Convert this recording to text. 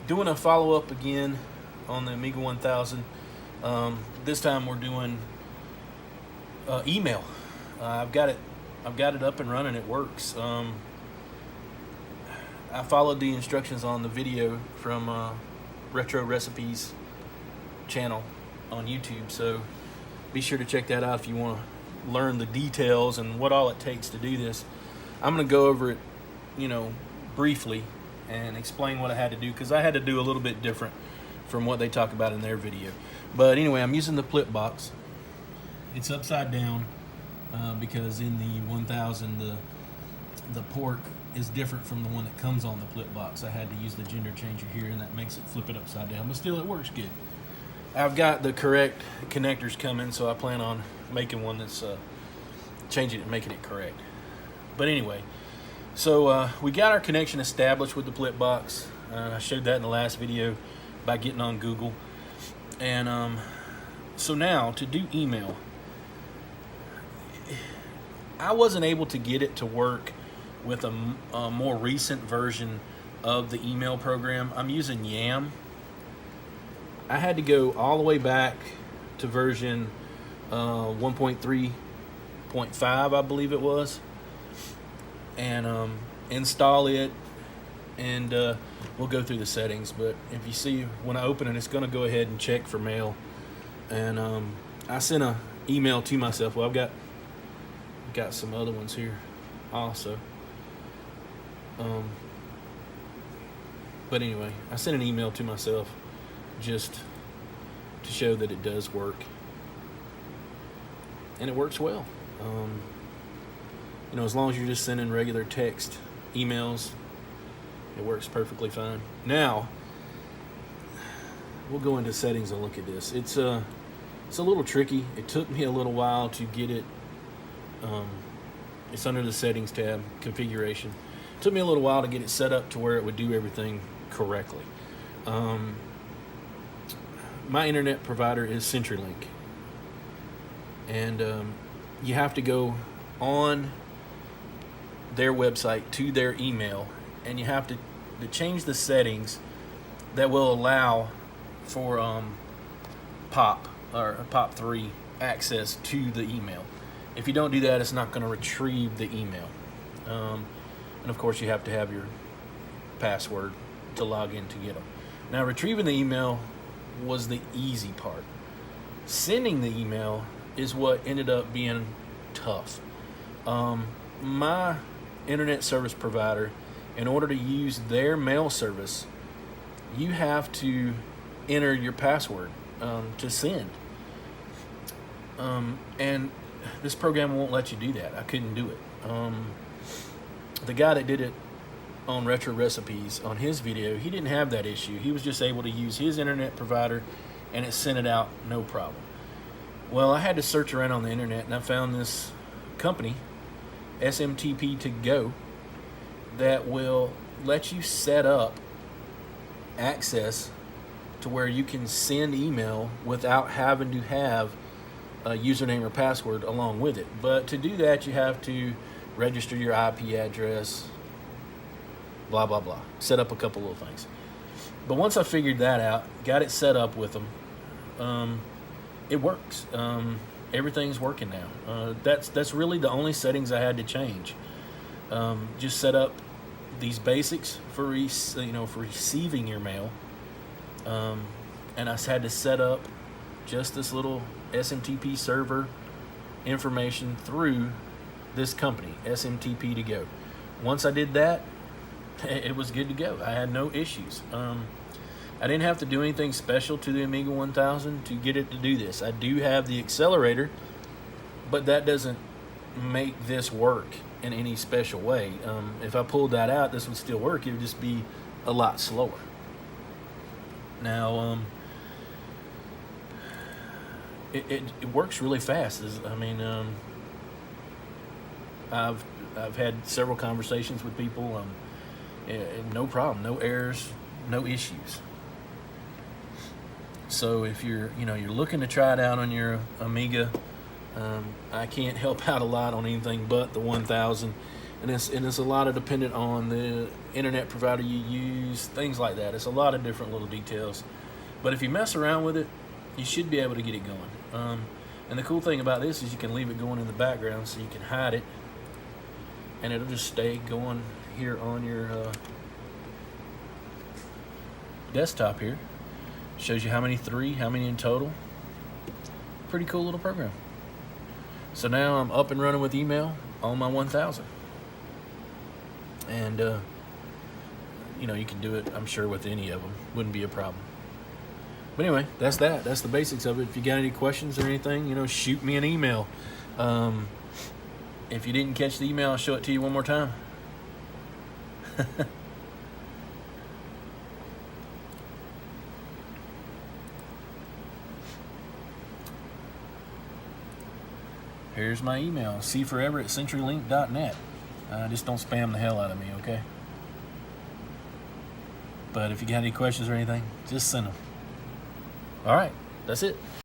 Doing a follow-up again on the Amiga 1000. This time we're doing email. I've got it up and running. It works. I followed the instructions on the video from Retro Recipes channel on YouTube, so be sure to check that out if you want to learn the details and what all it takes to do this. I'm going to go over it, briefly and explain what I had to do, because I had to do a little bit different from what they talk about in their video. But anyway, I'm using the flip box. It's upside down because in the 1000 the port is different from the one that comes on the flip box. I had to use the gender changer here, and that makes it flip it upside down, but still it works good. I've got the correct connectors coming, so I plan on making one that's changing it and making it correct. But anyway, so we got our connection established with the flip box. I showed that in the last video by getting on Google. And so now to do email, I wasn't able to get it to work with a more recent version of the email program. I'm using Yam. I had to go all the way back to version 1.3.5, I believe it was, and install it, and we'll go through the settings. But if you see, when I open it, it's going to go ahead and check for mail. And I sent an email to myself. Well, I've got some other ones here also. But anyway, I sent an email to myself just to show that it does work, and it works well. As long as you're just sending regular text emails, it works perfectly fine. Now we'll go into settings and look at this. It's a little tricky. It took me a little while to get it. It's under the settings tab, configuration. It took me a little while to get it set up to where it would do everything correctly. My internet provider is CenturyLink, and you have to go on their website to their email, and you have to change the settings that will allow for POP or POP3 access to the email. If you don't do that, it's not going to retrieve the email. And of course, you have to have your password to log in to get them. Now, retrieving the email was the easy part. Sending the email is what ended up being tough. My internet service provider, in order to use their mail service, you have to enter your password to send. And this program won't let you do that. I couldn't do it. The guy that did it on Retro Recipes, on his video, he didn't have that issue. He was just able to use his internet provider, and it sent it out no problem. Well, I had to search around on the internet, and I found this company, SMTP to Go, that will let you set up access to where you can send email without having to have a username or password along with it. But to do that, you have to register your IP address, blah, blah, blah. Set up a couple little things. But once I figured that out, got it set up with them, it works. Everything's working now. That's really the only settings I had to change. Just set up these basics for receiving your mail, and I had to set up just this little SMTP server information through this company, SMTP to Go. Once I did that, it was good to go. I had no issues. I didn't have to do anything special to the Amiga 1000 to get it to do this. I do have the accelerator, but that doesn't make this work in any special way. If I pulled that out, this would still work. It would just be a lot slower. Now, it works really fast. I've had several conversations with people. No problem, no errors, no issues. So if you're looking to try it out on your Amiga, I can't help out a lot on anything but the 1000, and it's a lot of dependent on the internet provider you use, things like that. It's a lot of different little details. But if you mess around with it, you should be able to get it going. And the cool thing about this is you can leave it going in the background, so you can hide it, and it'll just stay going here on your desktop here. Shows you how many in total. Pretty cool little program. So now I'm up and running with email on my 1000. And you know, you can do it, I'm sure, with any of them. Wouldn't be a problem. But anyway, that's that. That's the basics of it. If you got any questions or anything, you know, shoot me an email. If you didn't catch the email, I'll show it to you one more time. Here's my email, cforever@centurylink.net. Just don't spam the hell out of me, okay? But if you got any questions or anything, just send them. All right, that's it.